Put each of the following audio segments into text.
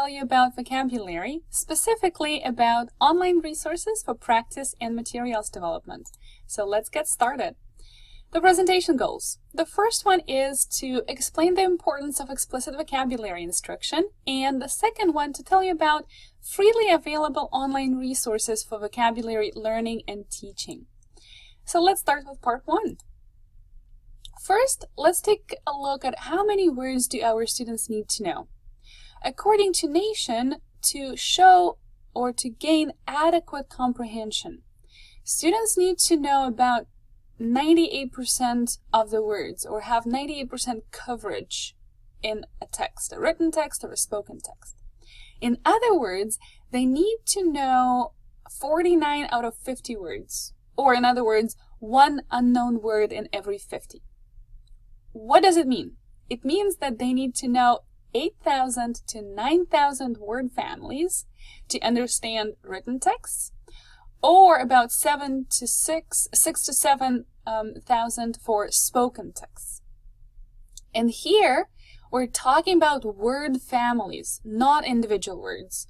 tell you about vocabulary, specifically about online resources for practice and materials development. So let's get started. The presentation goals. The first one is to explain the importance of explicit vocabulary instruction, and the second one to tell you about freely available online resources for vocabulary learning and teaching. So let's start with part one. First, let's take a look at how many words do our students need to know. According to Nation, to show or to gain adequate comprehension, students need to know about 98% of the words, or have 98% coverage in a text, a written text or a spoken text. In other words, they need to know 49 out of 50 words, or in other words, one unknown word in every 50. What does it mean? It means that they need to know 8,000 to 9,000 word families to understand written texts, or about 6 to 7,000 for spoken texts. And here we're talking about word families, not individual words.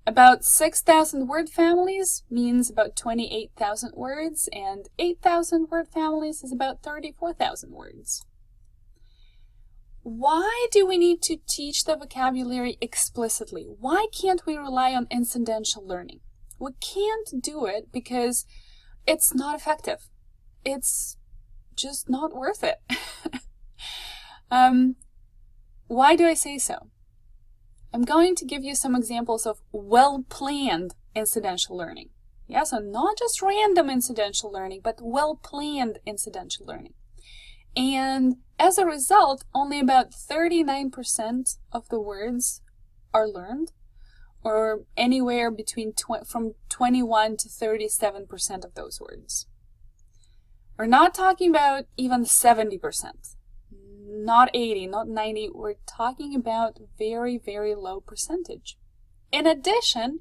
About 6,000 word families means about 28,000 words, and 8,000 word families is about 34,000 words. Why do we need to teach the vocabulary explicitly? Why can't we rely on incidental learning? We can't do it because it's not effective. It's just not worth it. Why do I say so? I'm going to give you some examples of well-planned incidental learning. Yeah, so not just random incidental learning, but well-planned incidental learning. And as a result, only about 39% of the words are learned, or anywhere between from 21 to 37% of those words. We're not talking about even 70%, not 80, not 90. We're talking about very, very low percentage. In addition,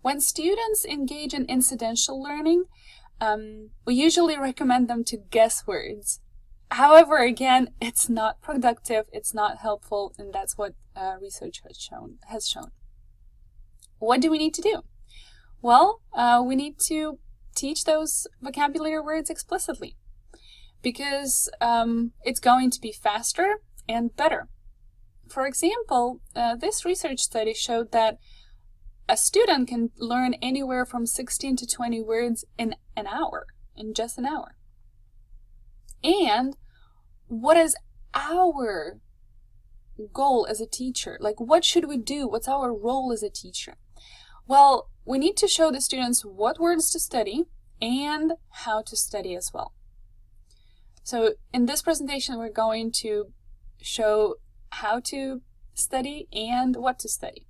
when students engage in incidental learning, we usually recommend them to guess words. However, again, it's not productive, it's not helpful, and that's what research has shown. What do we need to do? Well, we need to teach those vocabulary words explicitly, because it's going to be faster and better. For example, this research study showed that a student can learn anywhere from 16 to 20 words in an hour, in just an hour. And what is our goal as a teacher? Like, what should we do? What's our role as a teacher? Well, we need to show the students what words to study and how to study as well. So in this presentation, we're going to show how to study and what to study,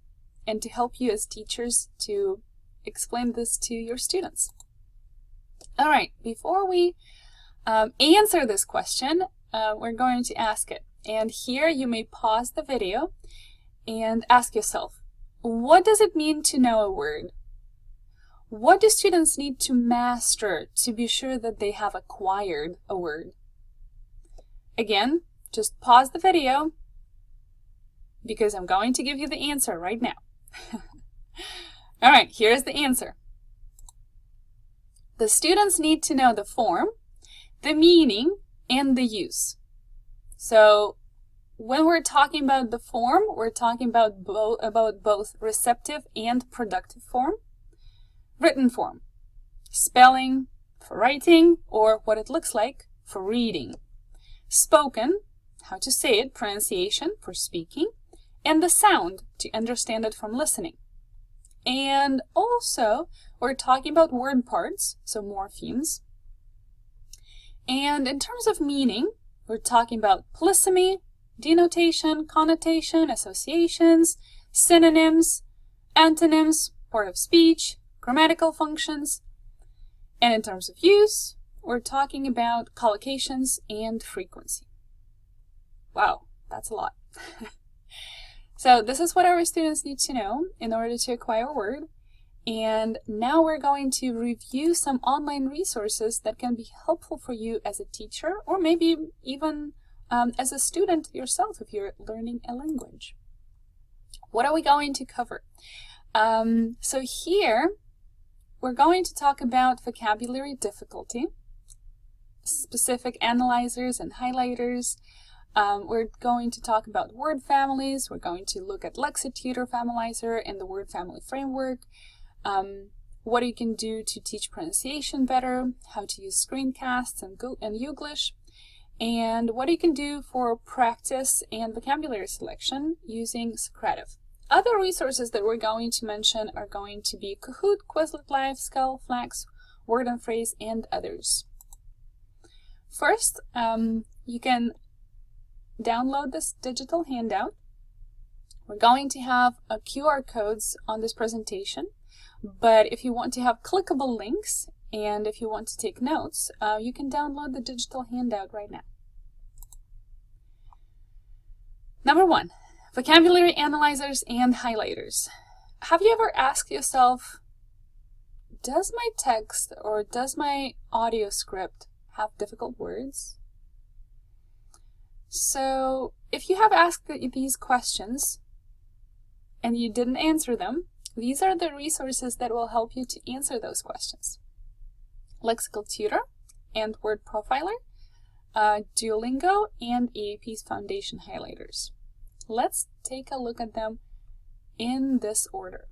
and to help you as teachers to explain this to your students. All right, before we answer this question, we're going to ask it. And here you may pause the video and ask yourself, what does it mean to know a word? What do students need to master to be sure that they have acquired a word? Again, just pause the video, because I'm going to give you the answer right now. All right, here's the answer. The students need to know the form, the meaning, and the use. So when we're talking about the form, we're talking about both receptive and productive form. Written form, spelling for writing, or what it looks like for reading. Spoken, how to say it, pronunciation for speaking, and the sound, to understand it from listening. And also, we're talking about word parts, so morphemes. And in terms of meaning, we're talking about polysemy, denotation, connotation, associations, synonyms, antonyms, part of speech, grammatical functions. And in terms of use, we're talking about collocations and frequency. Wow, that's a lot. So this is what our students need to know in order to acquire a word. And now we're going to review some online resources that can be helpful for you as a teacher, or maybe even as a student yourself if you're learning a language. What are we going to cover? So here, we're going to talk about vocabulary difficulty, specific analyzers and highlighters. We're going to talk about word families. We're going to look at Lextutor Familizer and the word family framework. What you can do to teach pronunciation better, how to use screencasts and Youglish, and what you can do for practice and vocabulary selection using Socrative. Other resources that we're going to mention are going to be Kahoot, Quizlet Live, SkELL, FLAX, Word and Phrase, and others. First, you can download this digital handout. We're going to have QR codes on this presentation, but if you want to have clickable links and if you want to take notes, you can download the digital handout right now. Number 1, vocabulary analyzers and highlighters. Have you ever asked yourself, does my text or does my audio script have difficult words? So if you have asked these questions and you didn't answer them, these are the resources that will help you to answer those questions. Lextutor, AntWordProfiler, Duolingo, and EAP's Foundation Highlighters. Let's take a look at them in this order.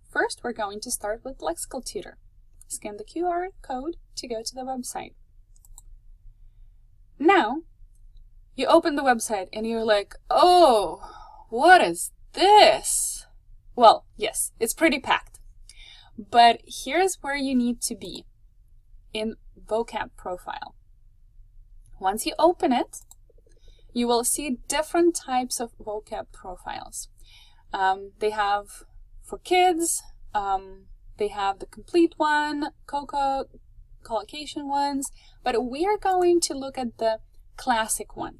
First, we're going to start with Lextutor. Scan the QR code to go to the website. Now, you open the website and you're like, oh, what is this? Well, yes, it's pretty packed. But here's where you need to be in vocab profile. Once you open it, you will see different types of vocab profiles. They have for kids, they have the complete one, COCO, collocation ones, but we are going to look at the classic one.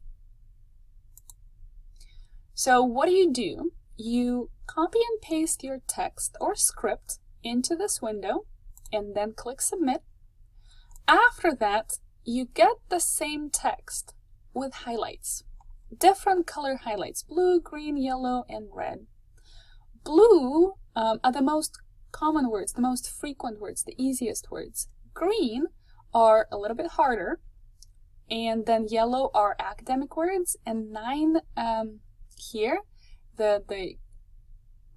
So what do? You copy and paste your text or script into this window and then click submit. After that, you get the same text with highlights, different color highlights, blue, green, yellow, and red. Blue are the most common words, the most frequent words, the easiest words. Green are a little bit harder, and then yellow are academic words, and 9 here, the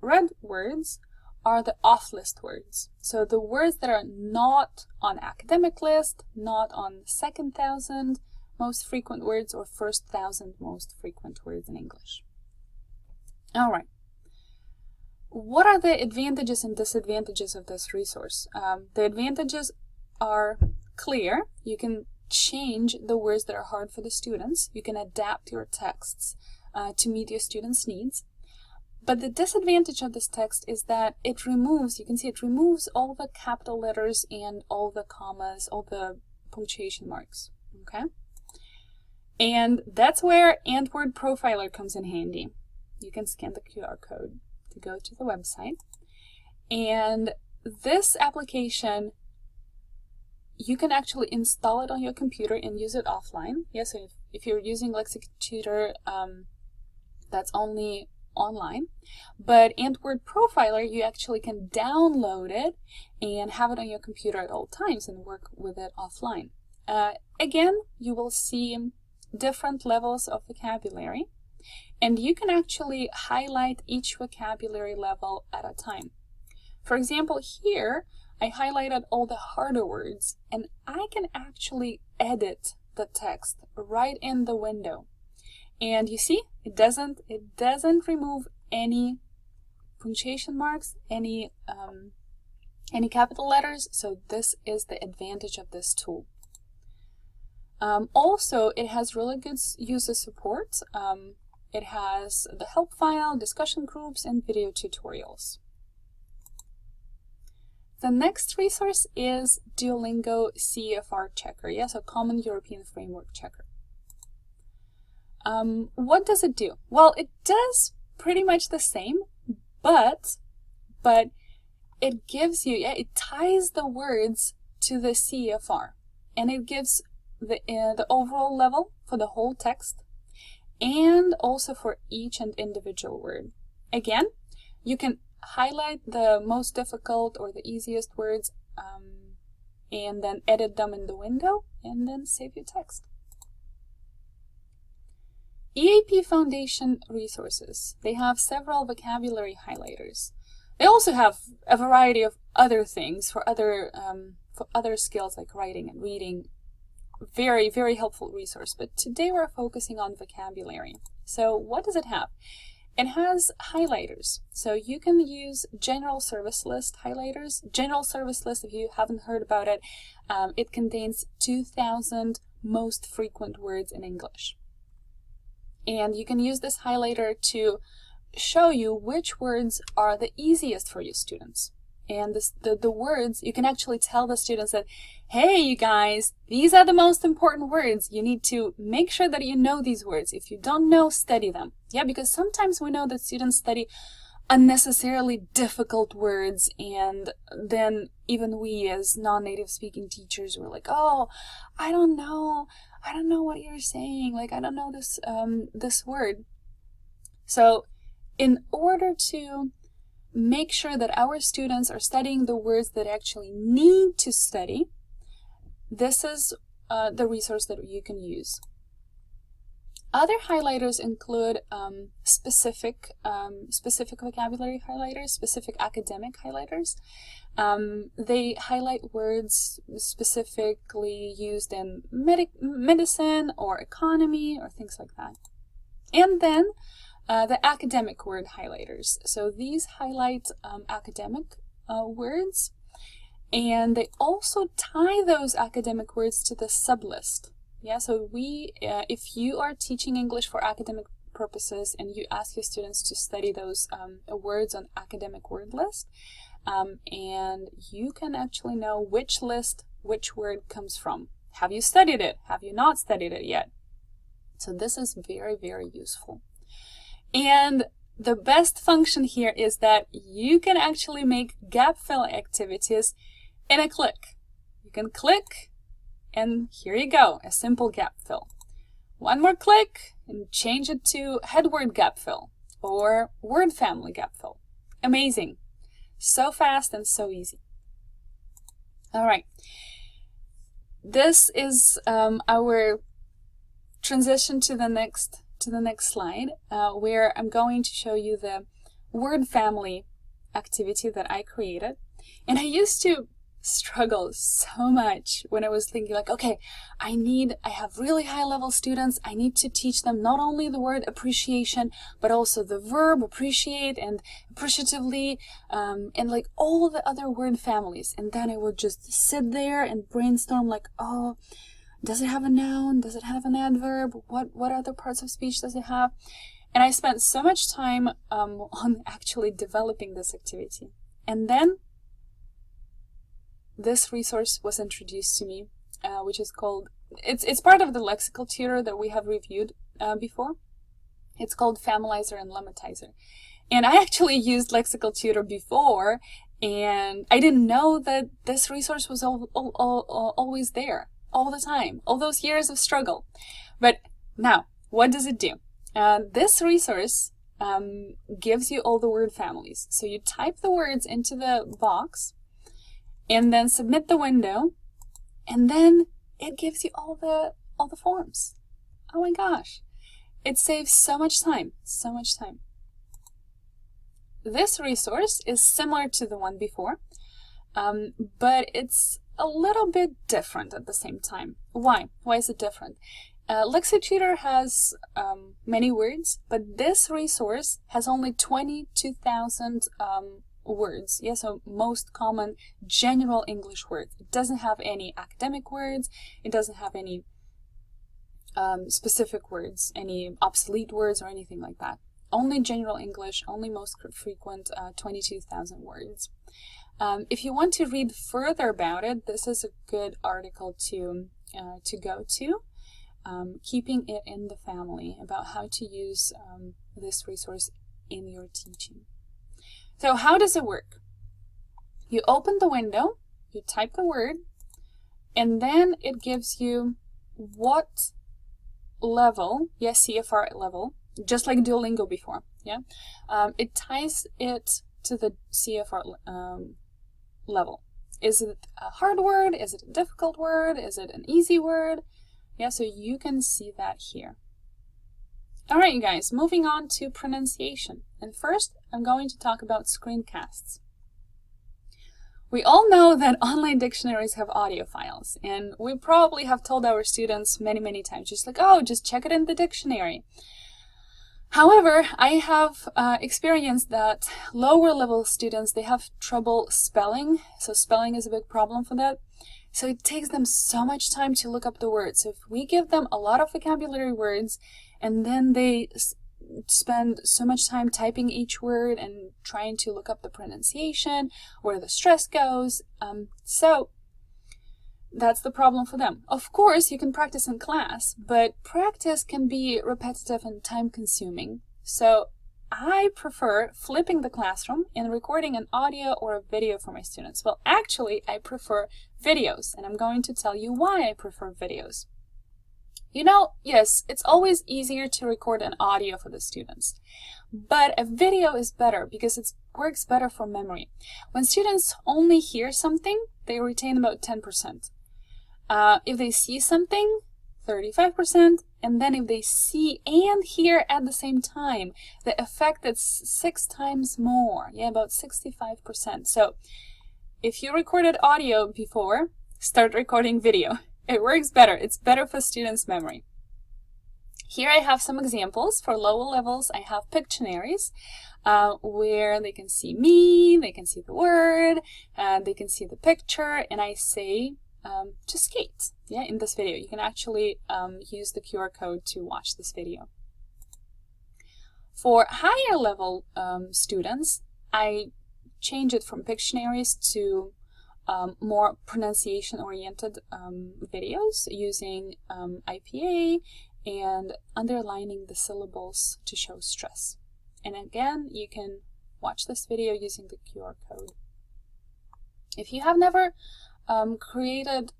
red words are the off-list words. So the words that are not on academic list, not on second 1,000 most frequent words or first 1,000 most frequent words in English. All right. What are the advantages and disadvantages of this resource? The advantages are clear. You can change the words that are hard for the students. You can adapt your texts to meet your students' needs. But the disadvantage of this text is that it removes, you can see it removes all the capital letters and all the commas, all the punctuation marks, okay? And that's where AntWordProfiler comes in handy. You can scan the QR code to go to the website. And this application, you can actually install it on your computer and use it offline. Yes, so if you're using Lextutor, that's only online. But AntWordProfiler, you actually can download it and have it on your computer at all times and work with it offline. Again, you will see different levels of vocabulary, and you can actually highlight each vocabulary level at a time. For example, here I highlighted all the harder words, and I can actually edit the text right in the window. And you see, it doesn't remove any punctuation marks, any capital letters, so this is the advantage of this tool. Also, it has really good user support. It has the help file, discussion groups, and video tutorials. The next resource is Duolingo CEFR Checker, yes, a Common European Framework Checker. What does it do? Well, it does pretty much the same, but it gives you, it ties the words to the CEFR, and it gives the overall level for the whole text, and also for each and individual word. Again, you can highlight the most difficult or the easiest words and then edit them in the window and then save your text. EAP Foundation resources. They have several vocabulary highlighters. They also have a variety of other things for other skills like writing and reading. Very, very helpful resource. But today we're focusing on vocabulary. So what does it have? It has highlighters. So you can use General Service List highlighters. General Service List, if you haven't heard about it, it contains 2,000 most frequent words in English. And you can use this highlighter to show you which words are the easiest for you students. And the words, you can actually tell the students that, hey, you guys, these are the most important words. You need to make sure that you know these words. If you don't know, study them. Yeah, because sometimes we know that students study unnecessarily difficult words, and then even we as non-native speaking teachers, we're like, oh, I don't know what you're saying. Like, I don't know this word. So in order to make sure that our students are studying the words that actually need to study, this is the resource that you can use. Other highlighters include specific vocabulary highlighters, specific academic highlighters. They highlight words specifically used in medicine or economy or things like that. And then the academic word highlighters. So these highlight academic words, and they also tie those academic words to the sublist. Yeah, so if you are teaching English for academic purposes and you ask your students to study those words on academic word list, and you can actually know which list which word comes from. Have you studied it? Have you not studied it yet? So this is very, very useful. And the best function here is that you can actually make gap fill activities in a click. You can click, and here you go, a simple gap fill. One more click and change it to head word gap fill or word family gap fill. Amazing. So fast and so easy. All right. This is our transition to the next slide, where I'm going to show you the word family activity that I created. And I used to struggle so much when I was thinking like, okay, I have really high level students. I need to teach them not only the word appreciation, but also the verb appreciate and appreciatively, and like all the other word families. And then I would just sit there and brainstorm like, oh, does it have a noun? Does it have an adverb? What other parts of speech does it have? And I spent so much time on actually developing this activity. And then this resource was introduced to me, which is called, it's part of the lexical tutor that we have reviewed before. It's called Familizer and Limitizer. And I actually used lexical tutor before, and I didn't know that this resource was always there, all the time, all those years of struggle. But now, what does it do? This resource gives you all the word families. So you type the words into the box, and then submit the window, and then it gives you all the forms. Oh my gosh. It saves so much time, so much time. This resource is similar to the one before, but it's a little bit different at the same time. Why? Why is it different? Lextutor has many words, but this resource has only 22,000 words. Yeah, so most common general English words. It doesn't have any academic words. It doesn't have any specific words, any obsolete words or anything like that. Only general English, only most frequent 22,000 words. If you want to read further about it, this is a good article to go to, keeping it in the family, about how to use this resource in your teaching. So how does it work? You open the window, you type the word, and then it gives you what level, yes, CFR level, just like Duolingo before, yeah, it ties it to the CFR level. Is it a hard word? Is it a difficult word? Is it an easy word? Yeah, so you can see that here. All right, you guys, moving on to pronunciation. And first, I'm going to talk about screencasts. We all know that online dictionaries have audio files, and we probably have told our students many, many times, just like, oh, just check it in the dictionary. However, I have experienced that lower level students, they have trouble spelling. So spelling is a big problem for that. So it takes them so much time to look up the words. So if we give them a lot of vocabulary words and then they spend so much time typing each word and trying to look up the pronunciation, where the stress goes, so that's the problem for them. Of course, you can practice in class, but practice can be repetitive and time-consuming. So I prefer flipping the classroom and recording an audio or a video for my students. Well, actually, I prefer videos, and I'm going to tell you why I prefer videos. You know, yes, it's always easier to record an audio for the students, but a video is better because it works better for memory. When students only hear something, they retain about 10%. If they see something, 35%, and then if they see and hear at the same time, the effect is 6 times more, yeah, about 65%. So if you recorded audio before, start recording video. It works better. It's better for students' memory. Here I have some examples. For lower levels, I have Pictionaries, where they can see me, they can see the word, they can see the picture, and I say to skate. Yeah, in this video. You can actually use the QR code to watch this video. For higher level students, I change it from Pictionaries to more pronunciation-oriented videos using IPA and underlining the syllables to show stress. And again, you can watch this video using the QR code. If you have never created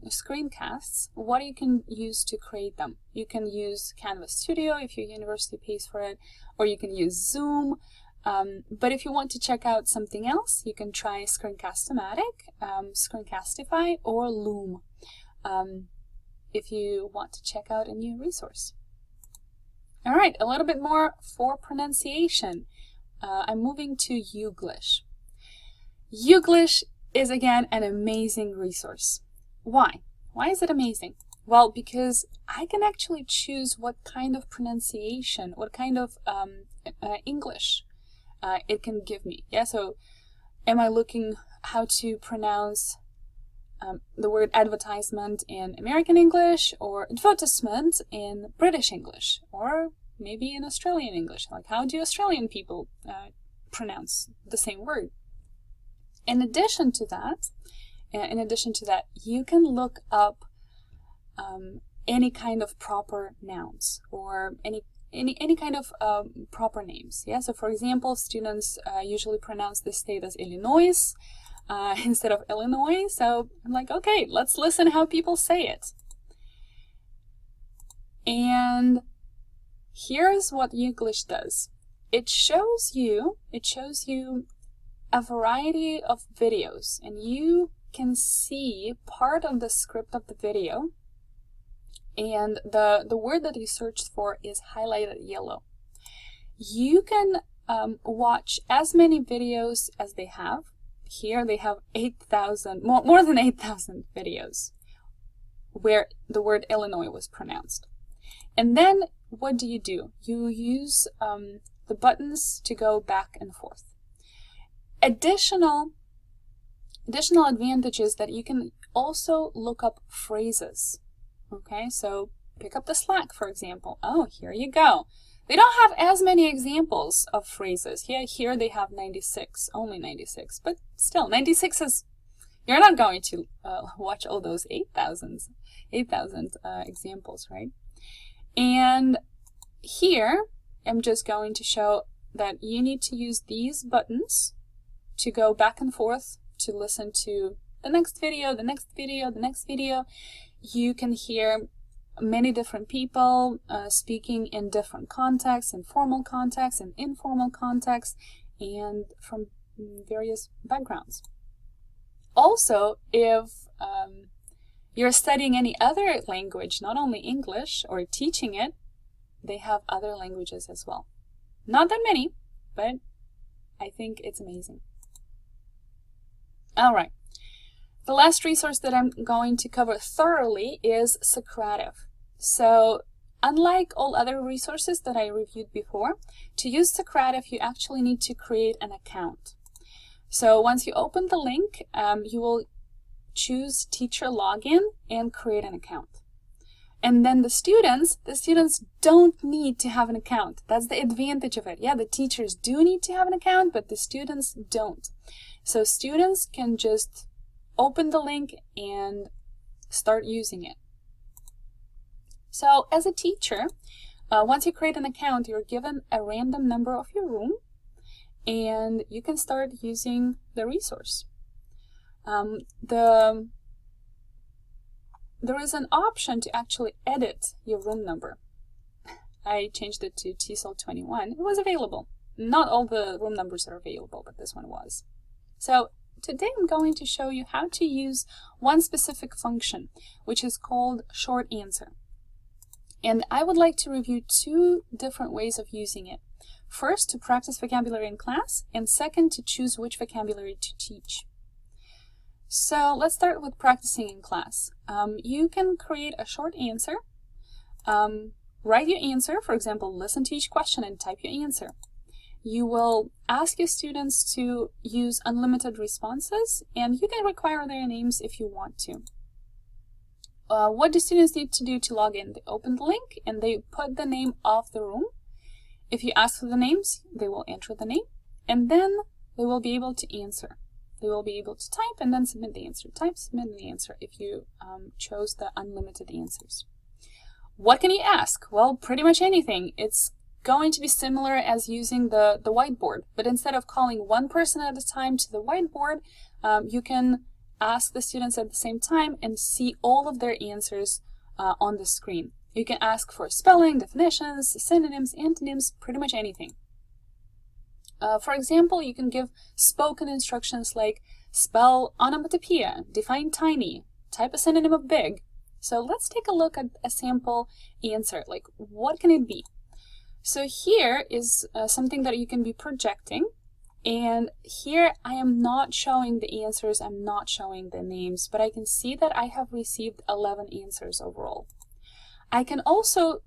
screencasts, what you can use to create them? You can use Canvas Studio if your university pays for it, or you can use Zoom. But if you want to check out something else, you can try Screencast-O-Matic, Screencastify, or Loom if you want to check out a new resource. All right, a little bit more for pronunciation. I'm moving to Youglish. Youglish is, again, an amazing resource. Why? Why is it amazing? Well, because I can actually choose what kind of pronunciation, what kind of English it can give me. Yeah, so am I looking how to pronounce the word advertisement in American English, or advertisement in British English, or maybe in Australian English? Like, how do Australian people pronounce the same word? In addition to that, you can look up any kind of proper nouns or any kind of proper names. Yeah. So, for example, students usually pronounce this state as Illinois instead of Illinois. So I'm like, okay, let's listen how people say it. And here's what Youglish does. It shows you a variety of videos, and you can see part of the script of the video, and the word that you searched for is highlighted yellow. You can watch as many videos as they have. Here they have 8,000, more than 8,000 videos where the word Illinois was pronounced. And then what do? You use the buttons to go back and forth. Additional advantage is that you can also look up phrases. Okay, so pick up the Slack, for example. Oh, here you go. They don't have as many examples of phrases. Here they have 96, only 96, but still, 96 is, you're not going to watch all those 8,000 examples, right? And here, I'm just going to show that you need to use these buttons to go back and forth to listen to the next video, the next video, the next video. You can hear many different people speaking in different contexts, in formal contexts and informal contexts, and from various backgrounds. Also, if you're studying any other language, not only English, or teaching it, they have other languages as well. Not that many, but I think it's amazing. All right. The last resource that I'm going to cover thoroughly is Socrative. So, unlike all other resources that I reviewed before, to use Socrative, you actually need to create an account. So once you open the link, you will choose Teacher Login and create an account. And then the students don't need to have an account. That's the advantage of it. Yeah, the teachers do need to have an account, but the students don't. So students can just open the link and start using it. So as a teacher, once you create an account, you're given a random number of your room, and you can start using the resource. There is an option to actually edit your room number. I changed it to TESOL21. It was available. Not all the room numbers are available, but this one was. So today I'm going to show you how to use one specific function, which is called short answer. And I would like to review two different ways of using it. First, to practice vocabulary in class, and second, to choose which vocabulary to teach. So let's start with practicing in class. You can create a short answer. Write your answer, for example, listen to each question and type your answer. You will ask your students to use unlimited responses, and you can require their names if you want to. What do students need to do to log in? They open the link and they put the name of the room. If you ask for the names, they will enter the name, and then they will be able to answer. They will be able to type and then submit the answer. Type, submit the answer if you chose the unlimited answers. What can you ask? Well, pretty much anything. It's going to be similar as using the whiteboard, but instead of calling one person at a time to the whiteboard, you can ask the students at the same time and see all of their answers on the screen. You can ask for spelling, definitions, synonyms, antonyms, pretty much anything. For example, you can give spoken instructions like spell onomatopoeia, define tiny, type a synonym of big. So let's take a look at a sample answer, like what can it be? So here is something that you can be projecting, and here I am not showing the answers, I'm not showing the names, but I can see that I have received 11 answers overall. I can also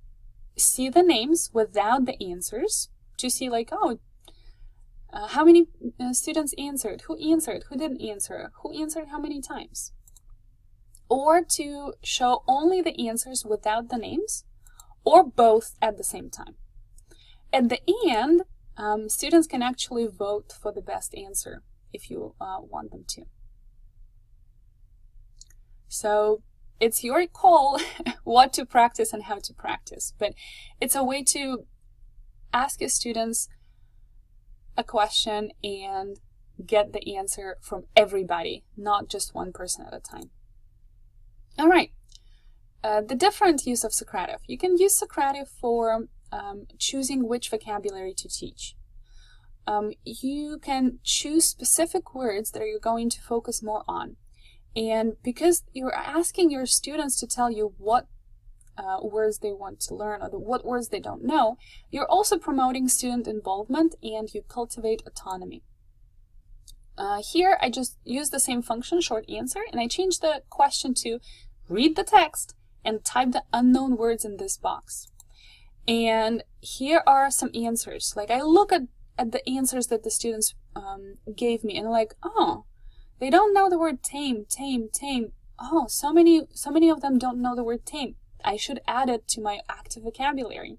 see the names without the answers to see like, oh, how many students answered, who didn't answer, who answered how many times. Or to show only the answers without the names, or both at the same time. At the end, students can actually vote for the best answer if you want them to. So it's your call what to practice and how to practice, but it's a way to ask your students a question and get the answer from everybody, not just one person at a time. All right, the different use of Socrative. You can use Socrative for choosing which vocabulary to teach. You can choose specific words that you're going to focus more on. And because you're asking your students to tell you what words they want to learn or what words they don't know, you're also promoting student involvement and you cultivate autonomy. Here I just use the same function, short answer, and I change the question to read the text and type the unknown words in this box. And here are some answers. Like I look at the answers that the students gave me and I'm like, oh, they don't know the word tame. Oh, so many of them don't know the word tame. I should add it to my active vocabulary.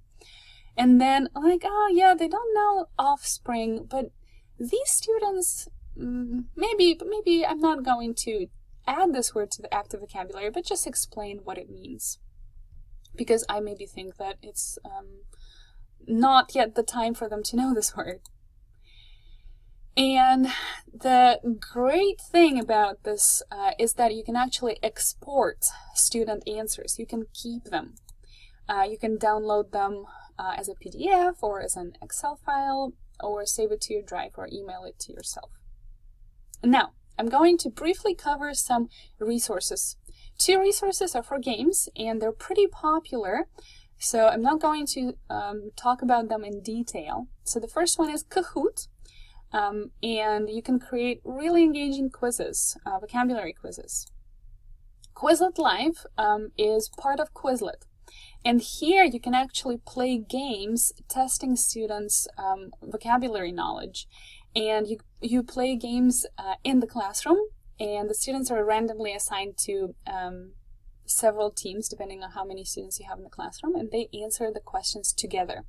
And then I'm like, oh yeah, they don't know offspring, but these students, maybe I'm not going to add this word to the active vocabulary, but just explain what it means. Because I maybe think that it's not yet the time for them to know this word. And The great thing about this is that you can actually export student answers. You can keep them. You can download them as a PDF or as an Excel file, or save it to your drive or email it to yourself. Now, I'm going to briefly cover some resources. 2 resources are for games, and they're pretty popular, so I'm not going to talk about them in detail. So the first one is Kahoot, and you can create really engaging quizzes, vocabulary quizzes. Quizlet Live is part of Quizlet. And here you can actually play games testing students' vocabulary knowledge. And you play games in the classroom, and the students are randomly assigned to several teams depending on how many students you have in the classroom, and they answer the questions together.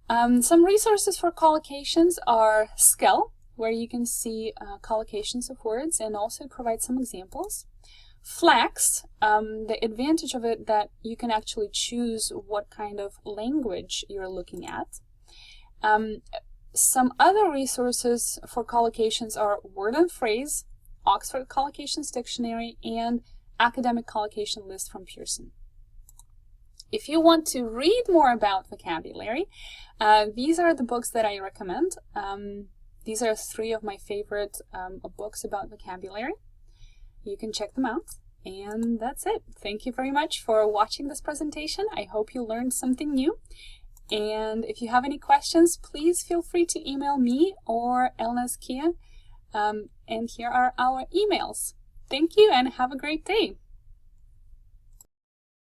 Some resources for collocations are SkELL, where you can see collocations of words and also provide some examples. FLAX, the advantage of it that you can actually choose what kind of language you're looking at. Some other resources for collocations are Word and Phrase, Oxford Collocations Dictionary, and Academic Collocation List from Pearson. If you want to read more about vocabulary, these are the books that I recommend. These are 3 of my favorite books about vocabulary. You can check them out, and that's it. Thank you very much for watching this presentation. I hope you learned something new, and if you have any questions, please feel free to email me or Elna's Kia, and here are our emails. Thank you and have a great day.